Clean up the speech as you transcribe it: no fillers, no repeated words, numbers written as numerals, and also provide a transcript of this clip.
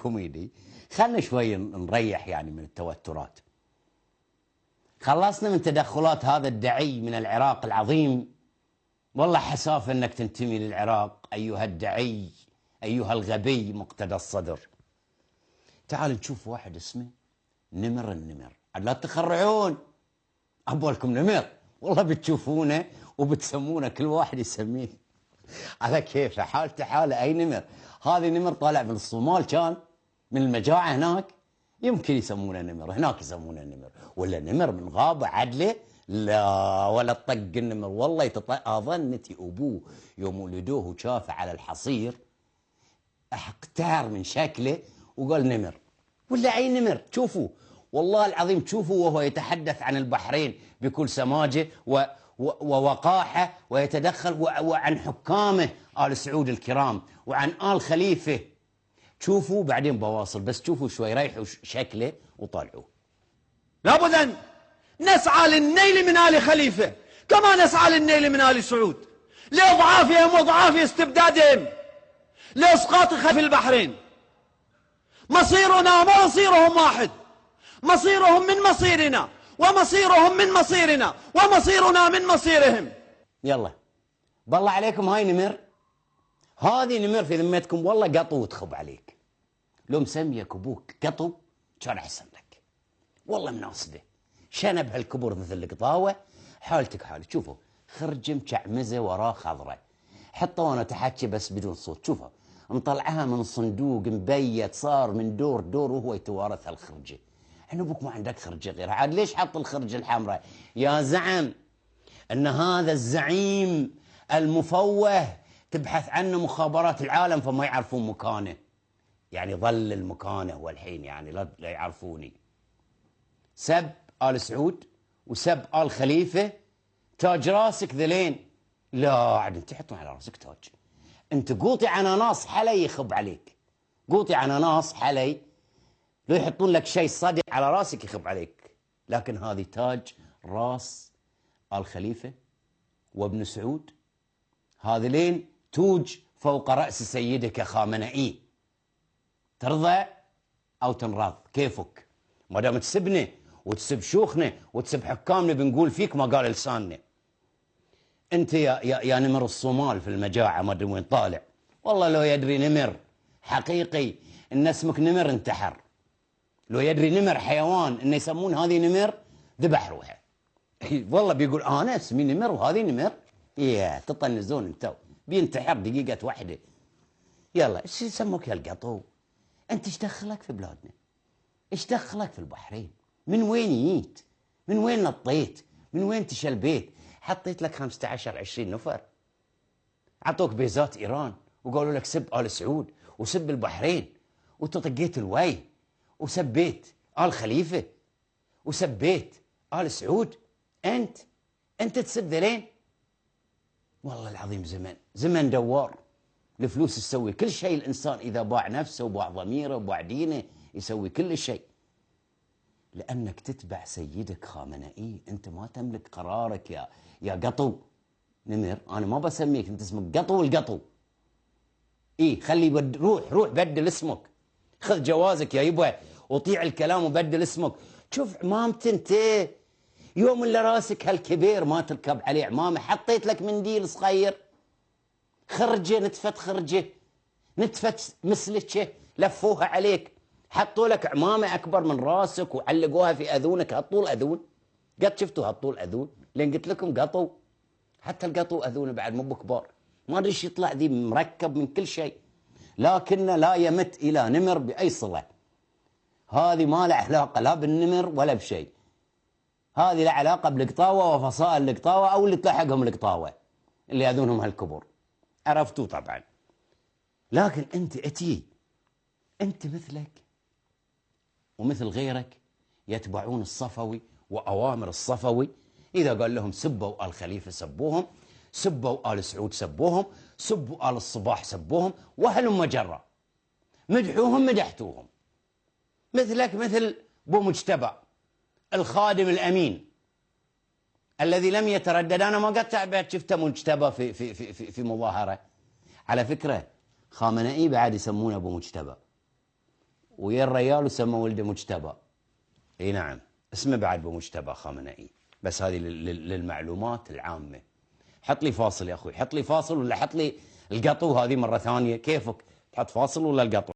كوميدي. خلنا شوي نريح يعني من التوترات. خلصنا من تدخلات هذا الدعي من العراق العظيم. والله حسافة انك تنتمي للعراق ايها الدعي، ايها الغبي مقتدى الصدر. تعال نشوف واحد اسمه نمر النمر. لا تخرعون، أبولكم نمر، والله بتشوفونه وبتسمونه كل واحد يسميه على كيفه، حالته حاله. أي نمر؟ هذه نمر طالع من الصومال، كان من المجاعة هناك، يمكن يسمونه نمر، هناك يسمونه نمر. ولا نمر من غابة عدله؟ لا، ولا طق النمر والله أظنتي أبوه يوم ولدوه وشافه على الحصير اقتار من شكله وقال نمر. ولا أي نمر تشوفوا والله العظيم، تشوفوا وهو يتحدث عن البحرين بكل سماجة ووقاحة، ويتدخل وعن حكامه آل سعود الكرام وعن آل خليفة. تشوفوا بعدين بواصل، بس تشوفوا شوي ريحوا شكله وطلعوه. لابد أن نسعى للنيل من آل خليفة كما نسعى للنيل من آل سعود، لإضعافهم وإضعاف استبدادهم، لإسقاط خلف البحرين. مصيرنا ومصيرهم واحد، مصيرهم من مصيرنا ومصيرهم من مصيرنا ومصيرنا من مصيرهم. يلا بالله عليكم، هاي نمر، هذه نمر في ذمتكم والله قطو وتخب عليك. لو مسميك ابوك قطو كان احسن لك والله، مناسبه. شنب هالكبر مثل القطاوه، حالتك حالي. شوفوا خرج مشعمزه وراه خضره، حطوا وانا تحكي بس بدون صوت. شوفوا مطلعها من صندوق مبيت، صار من دور دور وهو يتوارث هالخرجه. احنا ابوك ما عندك خرجه غيرها، عاد ليش حط الخرجه الحمراء؟ يا زعم ان هذا الزعيم المفوه تبحث عنه مخابرات العالم فما يعرفون مكانه، يعني ظل المكانه والحين يعني لا يعرفوني. سب آل سعود وسب آل خليفه، تاج راسك ذلين. لا عاد انت تحطون على راسك تاج، انت قوطي عناناس حلي يخب عليك، قوطي عناناس حلي، لو يحطون لك شيء صدق على راسك يخب عليك. لكن هذه تاج راس آل خليفه وابن سعود، هذلين توج فوق رأس سيدك خامنئي. ترضى أو تنراض كيفك، ما دام تسبنا وتسب شيوخنا وتسب حكامنا بنقول فيك ما قال لساننا. أنت يا نمر الصومال في المجاعة ما أدري وين طالع. والله لو يدري نمر حقيقي إن اسمك نمر انتحر، لو يدري نمر حيوان إن يسمون هذه نمر ذبح روحه. والله بيقول أنا اسمي نمر وهذه نمر، يا تطنزون انتو، بينتحر دقيقة واحدة. يلا ايش يسموك يا القطو؟ انت ايش دخلك في بلادنا؟ ايش دخلك في البحرين؟ من وين جيت؟ من وين نطيت؟ من وين تشلبيت؟ حطيت لك 15 20 نفر عطوك بيزات ايران وقالوا لك سب آل سعود وسب البحرين، وتطقيت الوي وسبيت آل خليفة وسبيت آل سعود. انت تسب ذلين؟ والله العظيم زمن دوار. الفلوس تسوي كل شيء، الإنسان إذا باع نفسه وباع ضميره وباع دينه يسوي كل شيء. لأنك تتبع سيدك خامنئي، أنت ما تملك قرارك يا قطو نمر. أنا ما بسميك، أنت اسمك قطو القطو. خلي روح بدل اسمك، خذ جوازك يا يبا وطيع الكلام وبدل اسمك. شوف عمامتي أنت، يوم اللي راسك هالكبير ما تركب عليه عمامه، حطيت لك منديل صغير، خرجه نتفت مسلكه لفوها عليك، حطوا لك عمامه اكبر من راسك وعلقوها في اذونك هالطول اذون. قد شفتوا هالطول اذون؟ لين قلت لكم قطو، حتى القطو اذونه بعد مو بكبار، ما ادري ايش يطلع ذي مركب من كل شيء، لكن لا يمت الى نمر باي صله. هذه ما لها علاقه لا بالنمر ولا بشيء، هذه لها علاقه بالقطاوه وفصائل القطاوه او اللي تلحقهم القطاوه اللي اذونهم هالكبر، عرفتوا طبعا. لكن انت انت مثلك ومثل غيرك يتبعون الصفوي واوامر الصفوي. اذا قال لهم سبوا آل خليفه سبوهم، سبوا آل سعود سبوهم، سبوا آل الصباح سبوهم، وهلم جرا، مدحوهم مدحتوهم. مثلك مثل بو مجتبى الخادم الامين الذي لم يتردد. انا ما قد تعبت شفته مجتبى في مظاهره. على فكره خامنئي بعد يسمونه ابو مجتبى، ويا الريال وسمى ولده مجتبى. اي نعم، اسمه بعد بمجتبى خامنئي. بس هذه للمعلومات العامة. حط لي فاصل يا اخوي، حط لي فاصل ولا حط لي القطو هذه مرة ثانية، كيفك تحط فاصل ولا القطو؟